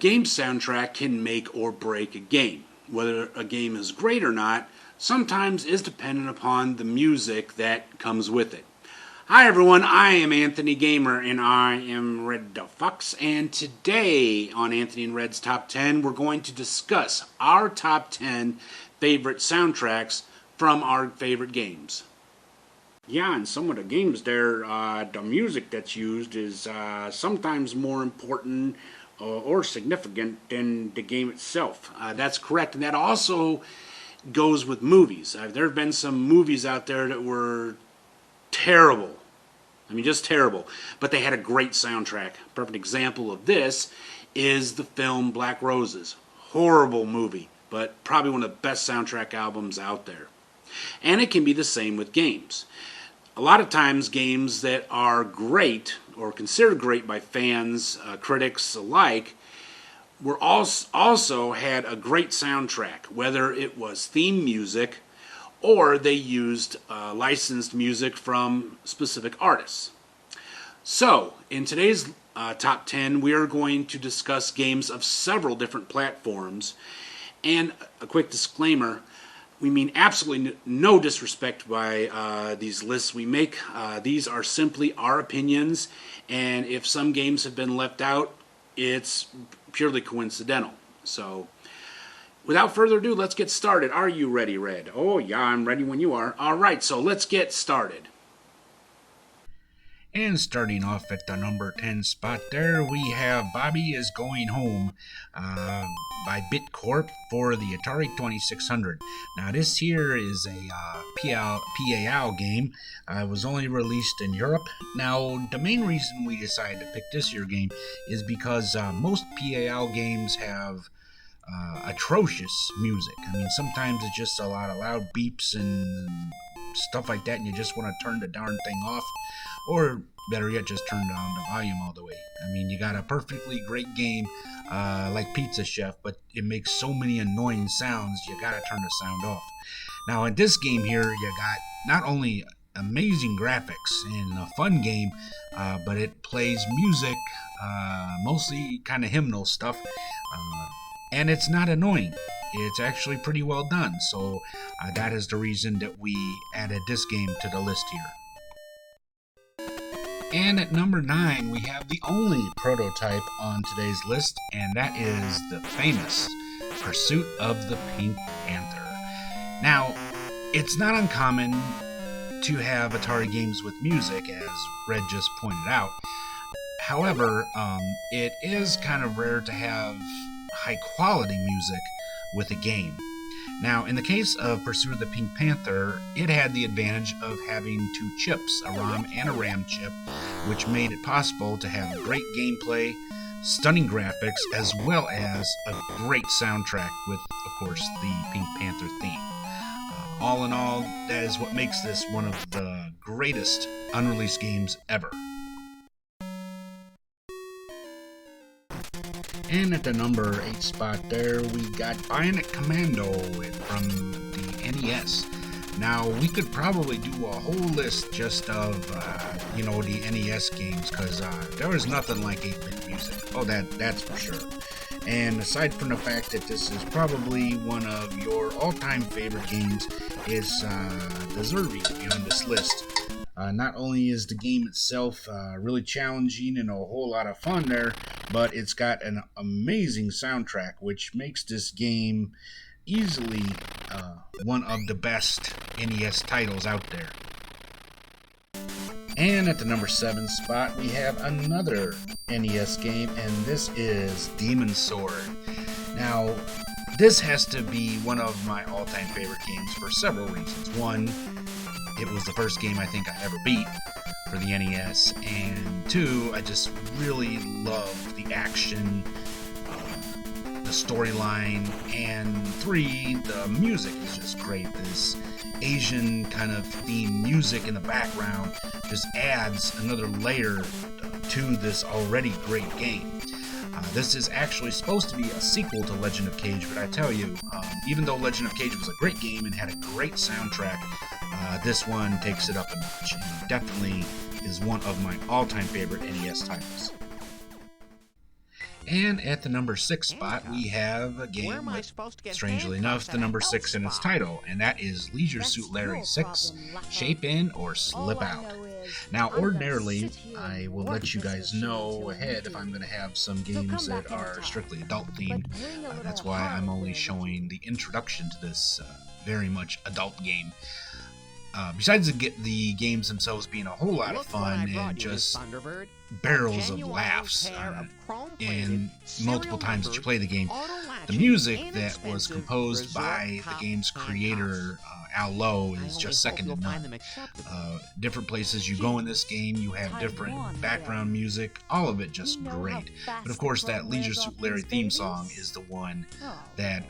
game soundtrack can make or break a game. Whether a game is great or not sometimes is dependent upon the music that comes with it. Hi everyone, I am Anthony Gamer and I am Red the Fox, and today on Anthony and Red's Top 10 we're going to discuss our top 10 favorite soundtracks from our favorite games. Yeah, and some of the games there, the music that's used is sometimes more important or significant than the game itself. That's correct, and that also goes with movies. There have been some movies out there that were terrible. I mean, just terrible. But they had a great soundtrack. A perfect example of this is the film Black Roses. Horrible movie, but probably one of the best soundtrack albums out there. And it can be the same with games. A lot of times games that are great or considered great by fans, critics alike, were also had a great soundtrack, whether it was theme music or they used licensed music from specific artists. So, in today's top 10, we are going to discuss games of several different platforms. And a quick disclaimer, we mean absolutely no disrespect by these lists we make. These are simply our opinions, and if some games have been left out, it's purely coincidental. So, without further ado, let's get started. Are you ready, Red? Oh, yeah, I'm ready when you are. All right, so let's get started. And starting off at the number 10 spot there, we have Bobby is Going Home by Bitcorp for the Atari 2600. Now this here is a PAL game. It was only released in Europe. Now the main reason we decided to pick this here game is because most PAL games have atrocious music. I mean, sometimes it's just a lot of loud beeps and stuff like that, and you just want to turn the darn thing off, or better yet, just turn down the volume all the way. I mean, you got a perfectly great game like Pizza Chef, but it makes so many annoying sounds, you gotta turn the sound off. Now, in this game here, you got not only amazing graphics and a fun game, but it plays music, mostly kind of hymnal stuff, and it's not annoying. It's actually pretty well done, so that is the reason that we added this game to the list here. And at number 9, we have the only prototype on today's list, and that is the famous Pursuit of the Pink Panther. Now, it's not uncommon to have Atari games with music, as Red just pointed out. However, it is kind of rare to have high-quality music with a game. Now, in the case of Pursuit of the Pink Panther, it had the advantage of having two chips, a ROM and a RAM chip, which made it possible to have great gameplay, stunning graphics, as well as a great soundtrack with, of course, the Pink Panther theme. All in all, that is what makes this one of the greatest unreleased games ever. And at the number 8 spot there, we got Bionic Commando from the NES. Now, we could probably do a whole list just of, the NES games, because there was nothing like 8-bit music. Oh, that's for sure. And aside from the fact that this is probably one of your all-time favorite games, it's deserving to be on this list. Not only is the game itself really challenging and a whole lot of fun there, but it's got an amazing soundtrack, which makes this game easily one of the best NES titles out there. And at the number 7 spot, we have another NES game, and this is Demon's Sword. Now, this has to be one of my all-time favorite games for several reasons. One, it was the first game I think I ever beat for the NES, and 2, I just really love the action, the storyline, and 3, the music is just great. This Asian kind of theme music in the background just adds another layer to this already great game. This is actually supposed to be a sequel to Legend of Cage, but I tell you, even though Legend of Cage was a great game and had a great soundtrack, this one takes it up a notch and definitely is one of my all-time favorite NES titles. And at the number 6 spot, we have a game with, strangely enough, the number 6 in its title, and that is Leisure Suit Larry 6, Shape In or Slip Out. Now, ordinarily, I will let you guys know ahead if I'm going to have some games that are strictly adult themed. That's why I'm only showing the introduction to this very much adult game. Besides the games themselves being a whole lot of fun and just barrels of laughs and multiple times that you play the game, the music that was composed by the game's creator, Al Lowe, is just second to none. Different places you go in this game, you have different background music, all of it just great. But of course, that Leisure Suit Larry theme song is the one that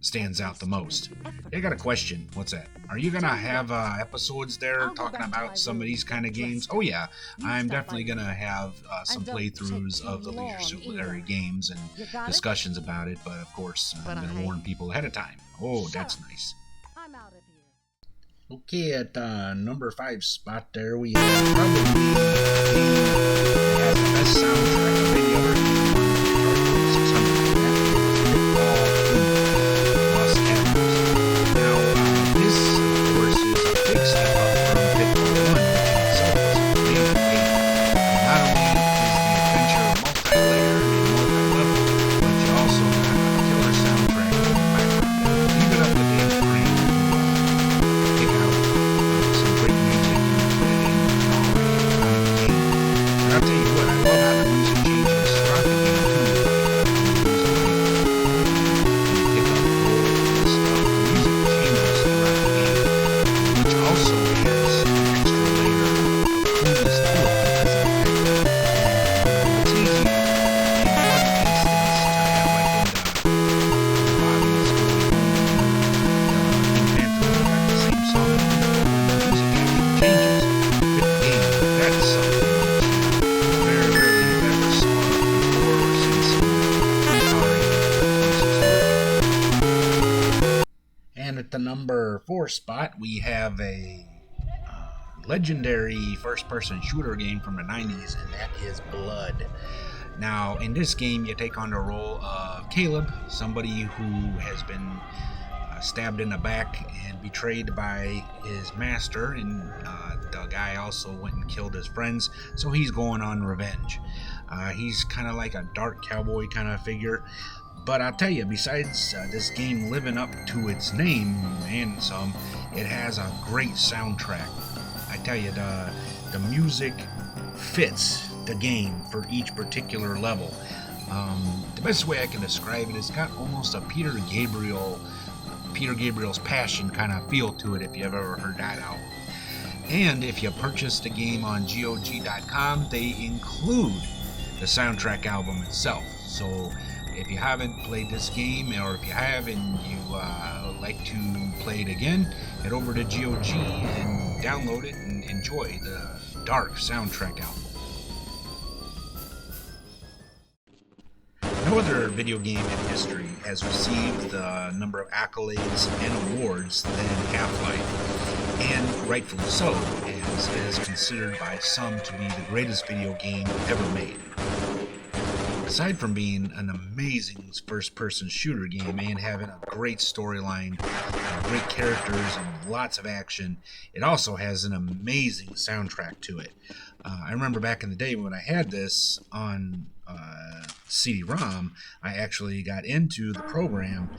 stands out the most. I got a question. What's that? Are you gonna have episodes there talking about some of these kind of games? Oh yeah, I'm definitely gonna have some playthroughs of the Leisure Suit Larry games and discussions about it, but of course I'm gonna warn people ahead of time. Oh, that's nice. I'm out of here. Okay, at number 5 spot there we have probably the game that has the best soundtrack of any other game on the Atari 2600, and that is Lost Caverns. Now, this, of course, is a big step up from Pitfall 1, which in itself was a great game. Not only is the adventure multi-layered and multi-level, but you also got a killer soundtrack in the background. Even up to Dave's brain. Pick out some great music and put it in an already iconic game. And I'll tell you what, I love how the music changes throughout the game too. You pick up roles, the music changes throughout the game, which also adds an extra layer of coolness to it because of that. It's easy in one instance to have like in the Bobby's going Pink Panther got the same song and the music actually changes with the game. That's something that very rarely you've ever saw before or since Atari 2600. And at the number 4 spot, we have a legendary first-person shooter game from the 90s, and that is Blood. Now, in this game, you take on the role of Caleb, somebody who has been stabbed in the back and betrayed by his master, and the guy also went and killed his friends, so he's going on revenge. He's kind of like a dark cowboy kind of figure, but I'll tell you, besides this game living up to its name and some, it has a great soundtrack. I tell you, the music fits the game for each particular level. The best way I can describe it is got almost a Peter Gabriel's Passion kind of feel to it, if you've ever heard that album. And if you purchase the game on GOG.com, they include the soundtrack album itself. So if you haven't played this game, or if you have and you like to play it again, head over to GOG and download it and enjoy the dark soundtrack album. No other video game in history has received the number of accolades and awards than Half-Life, and rightfully so, as it is considered by some to be the greatest video game ever made. Aside from being an amazing first-person shooter game and having a great storyline, great characters, and lots of action, it also has an amazing soundtrack to it. I remember back in the day when I had this on CD-ROM, I actually got into the program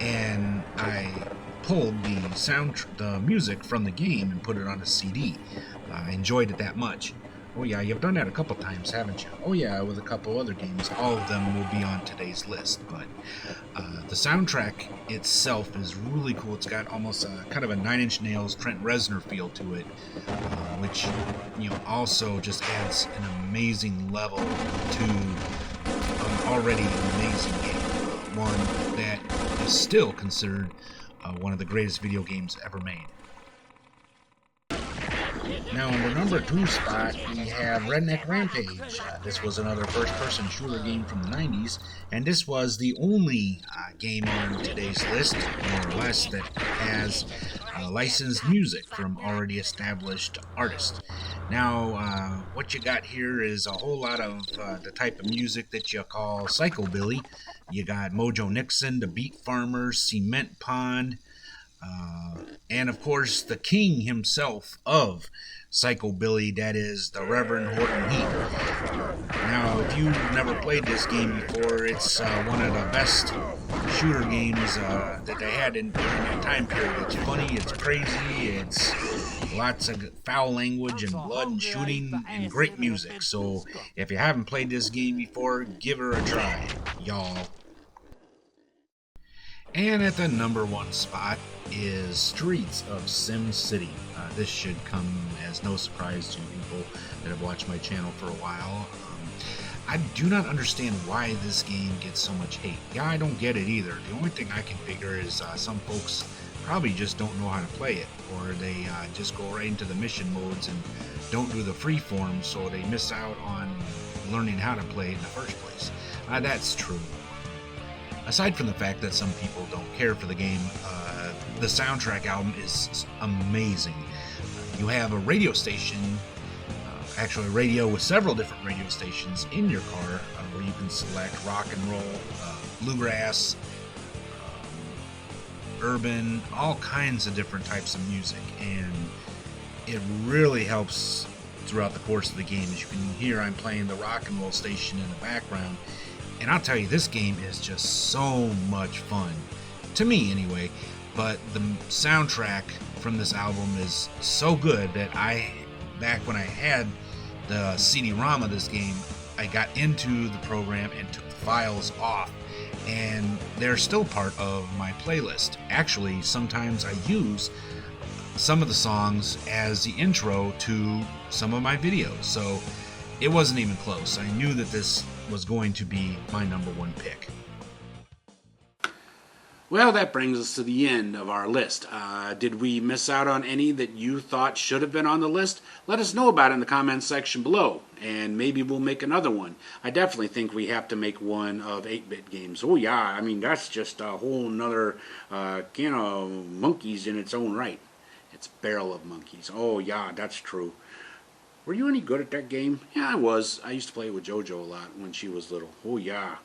and I pulled the music from the game and put it on a CD. I enjoyed it that much. Oh yeah, you've done that a couple times, haven't you? Oh yeah, with a couple other games. All of them will be on today's list, but the soundtrack itself is really cool. It's got almost kind of a Nine Inch Nails, Trent Reznor feel to it, which also just adds an amazing level to an already amazing game. One that is still considered one of the greatest video games ever made. Now, in the number 2 spot, we have Redneck Rampage. This was another first-person shooter game from the 90s, and this was the only game on today's list, more or less, that has licensed music from already established artists. Now, what you got here is a whole lot of the type of music that you call psychobilly. You got Mojo Nixon, the Beat Farmers, Cement Pond, and of course the king himself of psychobilly, that is the Reverend Horton Heat. Now, if you've never played this game before, it's one of the best shooter games that they had during that time period. It's funny, it's crazy, it's lots of foul language and blood and shooting and great music. So if you haven't played this game before, give her a try, y'all. And at the number one spot is Streets of Sim City. This should come as no surprise to people that have watched my channel for a while. I do not understand why this game gets so much hate. Yeah, I don't get it either. The only thing I can figure is some folks probably just don't know how to play it, or they just go right into the mission modes and don't do the free form, so they miss out on learning how to play it in the first place. That's true. Aside from the fact that some people don't care for the game, the soundtrack album is amazing. You have a radio station, actually a radio with several different radio stations in your car, where you can select rock and roll, bluegrass, urban, all kinds of different types of music, and it really helps throughout the course of the game. As you can hear, I'm playing the rock and roll station in the background, and I'll tell you, this game is just so much fun, to me anyway. But the soundtrack from this album is so good that back when I had the CD-ROM of this game, I got into the program and took the files off, and they're still part of my playlist. Actually, sometimes I use some of the songs as the intro to some of my videos, so it wasn't even close. I knew that this was going to be my number one pick. Well, that brings us to the end of our list. Did we miss out on any that you thought should have been on the list? Let us know about it in the comments section below, and maybe we'll make another one. I definitely think we have to make one of 8-bit games. Oh yeah, I mean, that's just a whole nother can of monkeys in its own right. It's barrel of monkeys. Oh yeah, that's true. Were you any good at that game? Yeah, I was. I used to play with JoJo a lot when she was little. Oh yeah,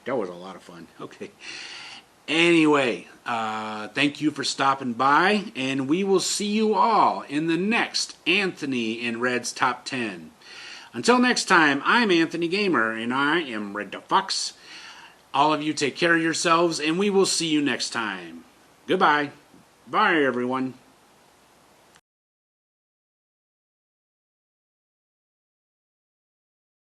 that was a lot of fun. Okay. Anyway, thank you for stopping by, and we will see you all in the next Anthony and Red's Top 10. Until next time, I'm Anthony Gamer, and I am Red the Fox. All of you take care of yourselves, and we will see you next time. Goodbye. Bye, everyone.